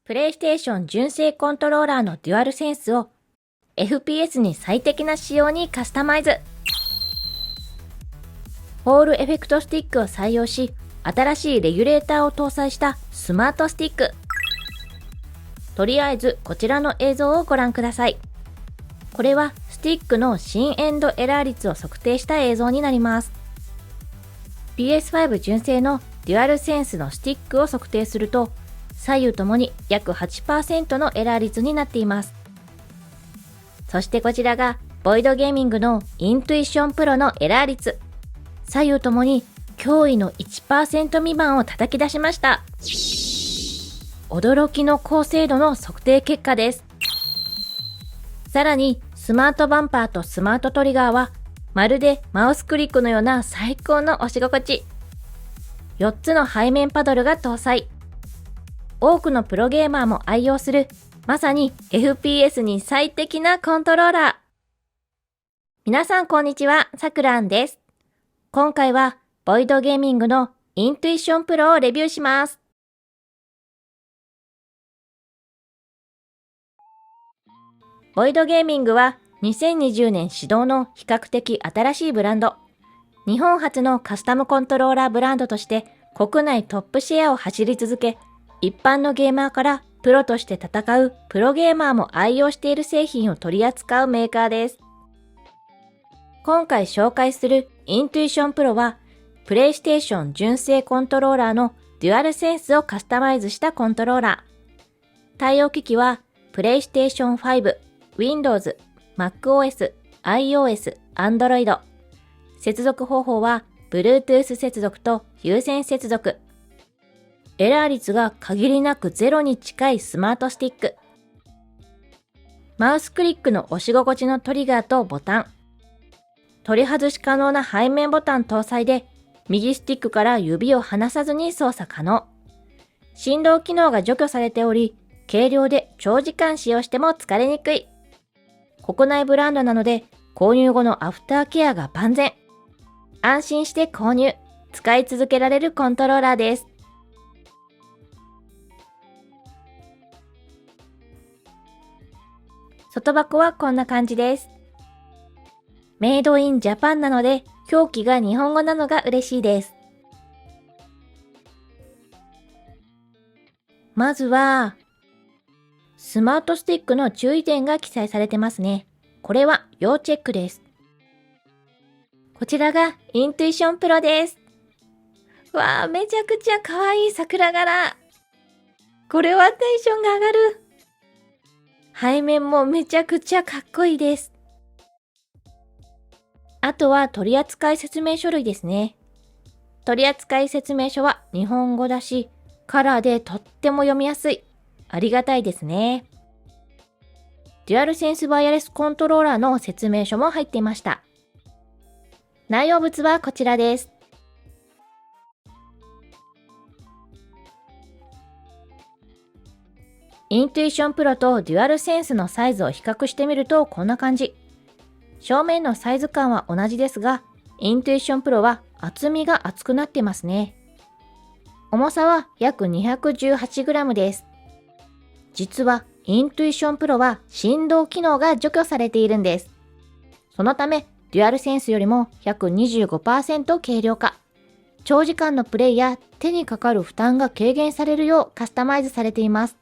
プレイステーション純正コントローラーのデュアルセンスを FPS に最適な仕様にカスタマイズ。ホールエフェクトスティックを採用し、新しいレギュレーターを搭載したスマートスティック。とりあえずこちらの映像をご覧ください。これはスティックの新エンドエラー率を測定した映像になります。PS5 純正のデュアルセンスのスティックを測定すると、左右ともに約 8% のエラー率になっています。そしてこちらがボイドゲーミングのイントゥイションプロのエラー率。左右ともに驚異の 1% 未満を叩き出しました。驚きの高精度の測定結果です。さらにスマートバンパーとスマートトリガーはまるでマウスクリックのような最高の押し心地。4つの背面パドルが搭載。多くのプロゲーマーも愛用する、まさに FPS に最適なコントローラー。皆さんこんにちは、さくらんです。今回はボイドゲーミングのイントゥイションプロをレビューします。ボイドゲーミングは2020年始動の比較的新しいブランド。日本初のカスタムコントローラーブランドとして国内トップシェアを走り続け、一般のゲーマーからプロとして戦うプロゲーマーも愛用している製品を取り扱うメーカーです。今回紹介するイントゥイションプロは、プレイステーション純正コントローラーのデュアルセンスをカスタマイズしたコントローラー。対応機器は、プレイステーション5、Windows、MacOS、iOS、Android。接続方法は、Bluetooth 接続と有線接続。エラー率が限りなくゼロに近いスマートスティック。マウスクリックの押し心地のトリガーとボタン。取り外し可能な背面ボタン搭載で、右スティックから指を離さずに操作可能。振動機能が除去されており、軽量で長時間使用しても疲れにくい。国内ブランドなので、購入後のアフターケアが万全。安心して購入、使い続けられるコントローラーです。外箱はこんな感じです。メイドインジャパンなので表記が日本語なのが嬉しいです。まずは、スマートスティックの注意点が記載されてますね。これは要チェックです。こちらがイントゥイションプロです。わあ、めちゃくちゃ可愛い桜柄。これはテンションが上がる。背面もめちゃくちゃかっこいいです。あとは取扱説明書類ですね。取扱説明書は日本語だし、カラーでとっても読みやすい。ありがたいですね。デュアルセンスワイヤレスコントローラーの説明書も入っていました。内容物はこちらです。イントゥイションプロとデュアルセンスのサイズを比較してみるとこんな感じ。正面のサイズ感は同じですが、イントゥイションプロは厚みが厚くなってますね。重さは約 218g です。実はイントゥイションプロは振動機能が除去されているんです。そのため、デュアルセンスよりも約 25% 軽量化。長時間のプレイや手にかかる負担が軽減されるようカスタマイズされています。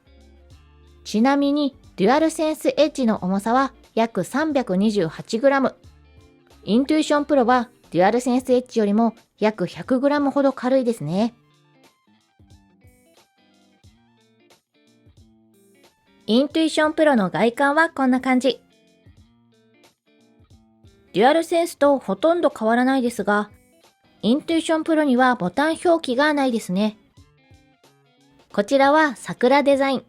ちなみに、デュアルセンスエッジの重さは約 328g。イントゥイションプロはデュアルセンスエッジよりも約 100g ほど軽いですね。イントゥイションプロの外観はこんな感じ。デュアルセンスとほとんど変わらないですが、イントゥイションプロにはボタン表記がないですね。こちらは桜デザイン。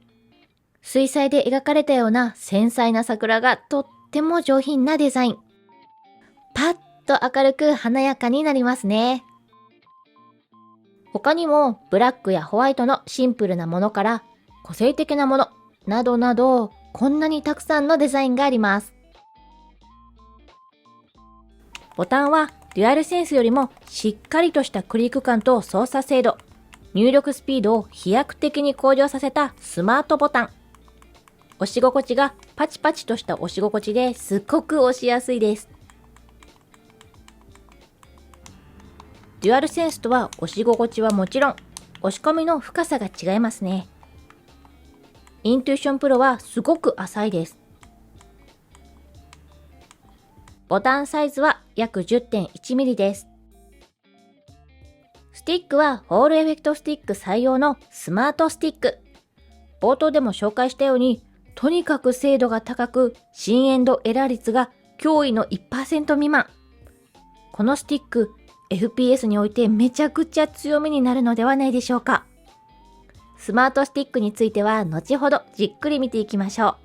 水彩で描かれたような繊細な桜がとっても上品なデザイン。パッと明るく華やかになりますね。他にもブラックやホワイトのシンプルなものから個性的なものなどなど、こんなにたくさんのデザインがあります。ボタンはデュアルセンスよりもしっかりとしたクリック感と操作精度。入力スピードを飛躍的に向上させたスマートボタン。押し心地がパチパチとした押し心地ですっごく押しやすいです。デュアルセンスとは押し心地はもちろん、押し込みの深さが違いますね。イントゥイションプロはすごく浅いです。ボタンサイズは約 10.1mm です。スティックはホールエフェクトスティック採用のスマートスティック。冒頭でも紹介したように、とにかく精度が高く、深エンドエラー率が驚異の 1% 未満。このスティック、FPS においてめちゃくちゃ強みになるのではないでしょうか。スマートスティックについては後ほどじっくり見ていきましょう。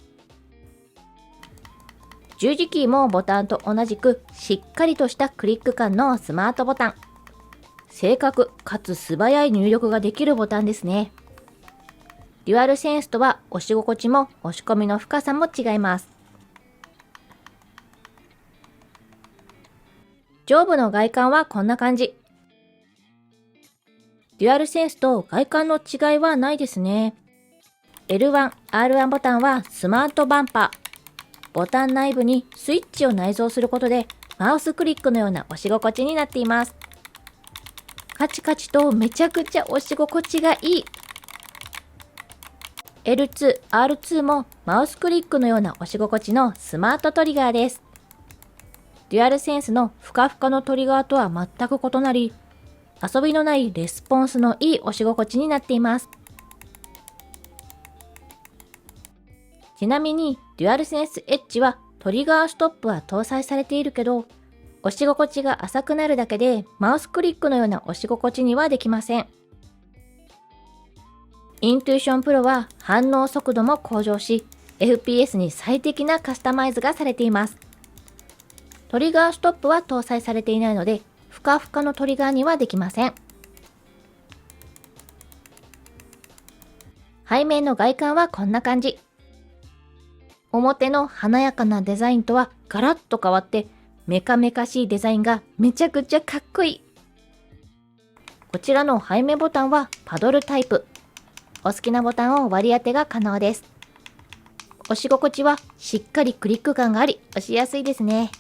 十字キーもボタンと同じくしっかりとしたクリック感のスマートボタン。正確かつ素早い入力ができるボタンですね。デュアルセンスとは押し心地も押し込みの深さも違います。上部の外観はこんな感じ。デュアルセンスと外観の違いはないですね。L1、R1 ボタンはスマートバンパー。ボタン内部にスイッチを内蔵することでマウスクリックのような押し心地になっています。カチカチとめちゃくちゃ押し心地がいい。L2、R2 もマウスクリックのような押し心地のスマートトリガーです。デュアルセンスのふかふかのトリガーとは全く異なり、遊びのないレスポンスのいい押し心地になっています。ちなみに、デュアルセンスエッジはトリガーストップは搭載されているけど、押し心地が浅くなるだけでマウスクリックのような押し心地にはできません。イントゥイションプロは反応速度も向上し、FPS に最適なカスタマイズがされています。トリガーストップは搭載されていないので、ふかふかのトリガーにはできません。背面の外観はこんな感じ。表の華やかなデザインとはガラッと変わって、メカメカしいデザインがめちゃくちゃかっこいい。こちらの背面ボタンはパドルタイプ。お好きなボタンを割り当てが可能です。押し心地はしっかりクリック感があり、押しやすいですね。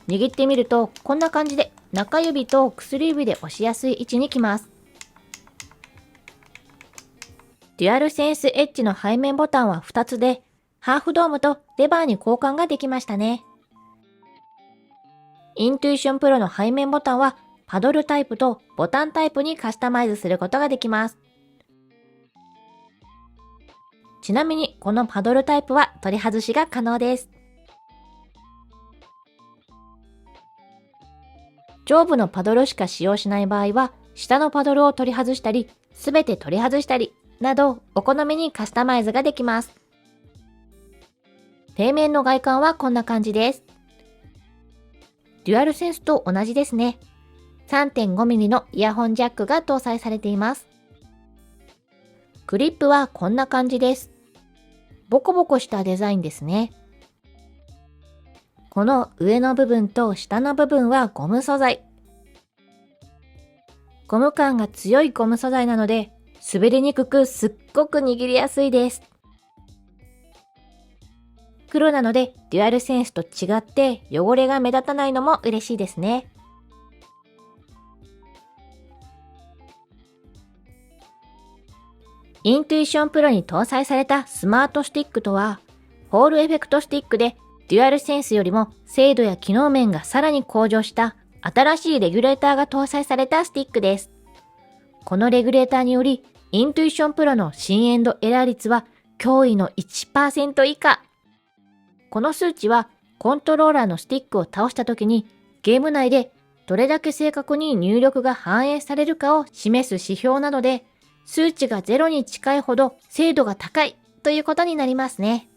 握ってみるとこんな感じで中指と薬指で押しやすい位置にきます。デュアルセンスエッジの背面ボタンは2つで、ハーフドームとレバーに交換ができましたね。イントゥイションプロの背面ボタンはパドルタイプとボタンタイプにカスタマイズすることができます。ちなみにこのパドルタイプは取り外しが可能です。上部のパドルしか使用しない場合は、下のパドルを取り外したり、すべて取り外したり、などお好みにカスタマイズができます。底面の外観はこんな感じです。デュアルセンスと同じですね。3.5mm のイヤホンジャックが搭載されています。グリップはこんな感じです。ボコボコしたデザインですね。この上の部分と下の部分はゴム素材。ゴム感が強いゴム素材なので、滑りにくくすっごく握りやすいです。黒なのでデュアルセンスと違って汚れが目立たないのも嬉しいですね。イントゥイションプロに搭載されたスマートスティックとは、ホールエフェクトスティックでデュアルセンスよりも精度や機能面がさらに向上した新しいレギュレーターが搭載されたスティックです。このレギュレーターにより、イントゥイションプロの深エンドエラー率は驚異の 1% 以下。この数値はコントローラーのスティックを倒した時にゲーム内でどれだけ正確に入力が反映されるかを示す指標なので、数値が0に近いほど精度が高いということになりますね。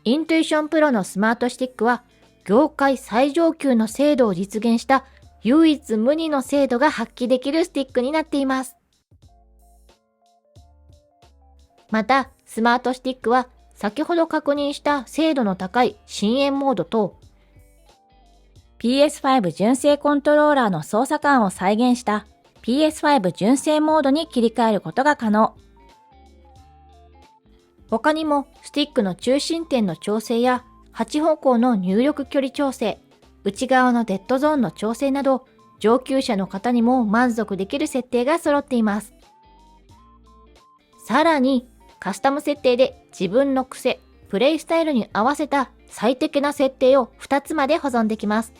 イントゥイションプロのスマートスティックは業界最上級の精度を実現した唯一無二の精度が発揮できるスティックになっています。また、スマートスティックは先ほど確認した精度の高い深淵モードと PS5 純正コントローラーの操作感を再現した PS5 純正モードに切り替えることが可能。他にもスティックの中心点の調整や8方向の入力距離調整、内側のデッドゾーンの調整など、上級者の方にも満足できる設定が揃っています。さらに、カスタム設定で自分の癖、プレイスタイルに合わせた最適な設定を2つまで保存できます。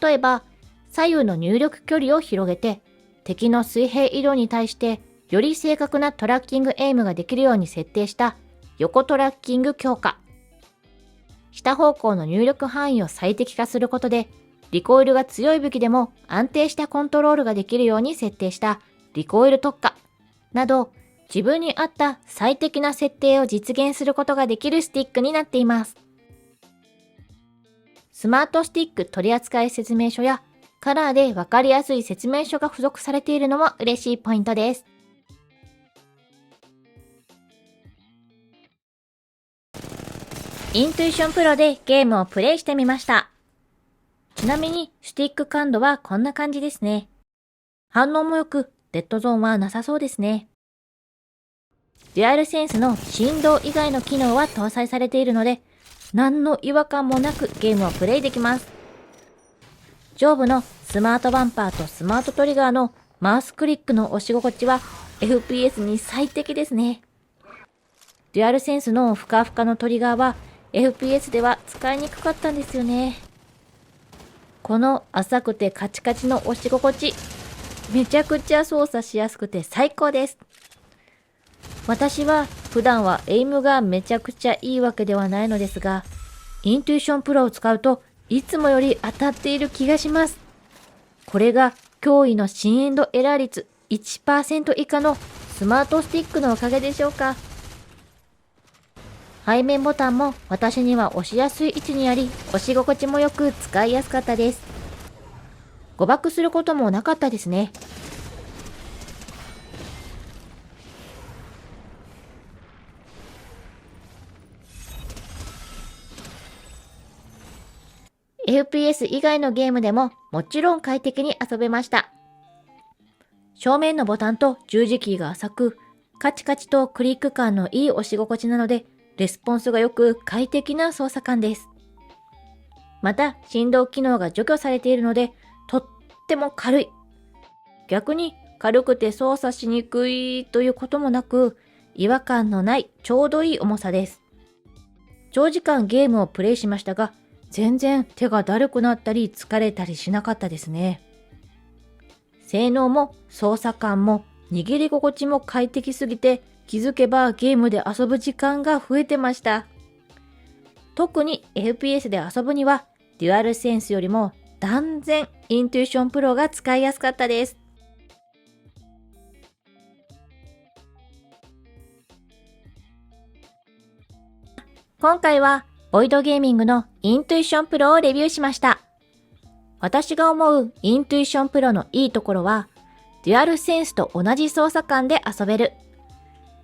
例えば、左右の入力距離を広げて、敵の水平移動に対してより正確なトラッキングエイムができるように設定した横トラッキング強化。下方向の入力範囲を最適化することで、リコイルが強い武器でも安定したコントロールができるように設定したリコイル特化など、自分に合った最適な設定を実現することができるスティックになっています。スマートスティック取扱説明書やカラーでわかりやすい説明書が付属されているのも嬉しいポイントです。イントゥイションプロでゲームをプレイしてみました。ちなみにスティック感度はこんな感じですね。反応も良く、デッドゾーンはなさそうですね。デュアルセンスの振動以外の機能は搭載されているので、何の違和感もなくゲームをプレイできます。上部のスマートバンパーとスマートトリガーのマウスクリックの押し心地は FPS に最適ですね。デュアルセンスのふかふかのトリガーは FPS では使いにくかったんですよね。この浅くてカチカチの押し心地、めちゃくちゃ操作しやすくて最高です。私は普段はエイムがめちゃくちゃいいわけではないのですが、イントゥイションプロを使うといつもより当たっている気がします。これが驚異の深エンドエラー率 1% 以下のスマートスティックのおかげでしょうか。背面ボタンも私には押しやすい位置にあり、押し心地もよく使いやすかったです。誤爆することもなかったですね。FPS 以外のゲームでももちろん快適に遊べました。正面のボタンと十字キーが浅く、カチカチとクリック感のいい押し心地なので、レスポンスが良く快適な操作感です。また、振動機能が除去されているので、とっても軽い。逆に軽くて操作しにくいということもなく、違和感のないちょうどいい重さです。長時間ゲームをプレイしましたが、全然手がだるくなったり疲れたりしなかったですね。性能も操作感も握り心地も快適すぎて、気づけばゲームで遊ぶ時間が増えてました。特に FPS で遊ぶにはデュアルセンスよりも断然イントゥイションプロが使いやすかったです。今回はボイドゲーミングのイントゥイションプロをレビューしました。私が思うイントゥイションプロのいいところは、デュアルセンスと同じ操作感で遊べる。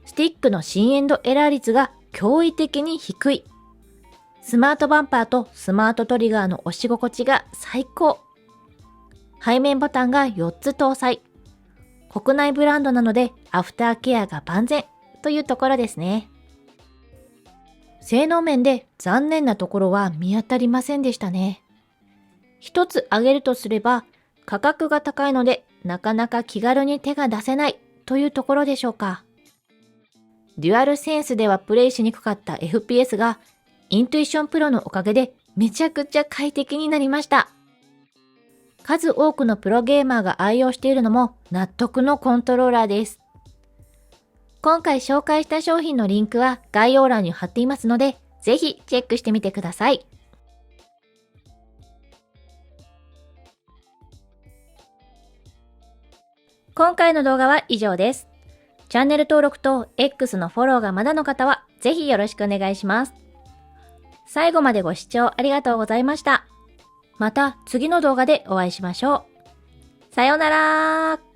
スティックの深エンドエラー率が驚異的に低い。スマートバンパーとスマートトリガーの押し心地が最高。背面ボタンが4つ搭載。国内ブランドなのでアフターケアが万全というところですね。性能面で残念なところは見当たりませんでしたね。一つ挙げるとすれば、価格が高いのでなかなか気軽に手が出せないというところでしょうか。デュアルセンスではプレイしにくかった FPS がイントゥイションプロのおかげでめちゃくちゃ快適になりました。数多くのプロゲーマーが愛用しているのも納得のコントローラーです。今回紹介した商品のリンクは概要欄に貼っていますので、ぜひチェックしてみてください。今回の動画は以上です。チャンネル登録と X のフォローがまだの方は、ぜひよろしくお願いします。最後までご視聴ありがとうございました。また次の動画でお会いしましょう。さようなら。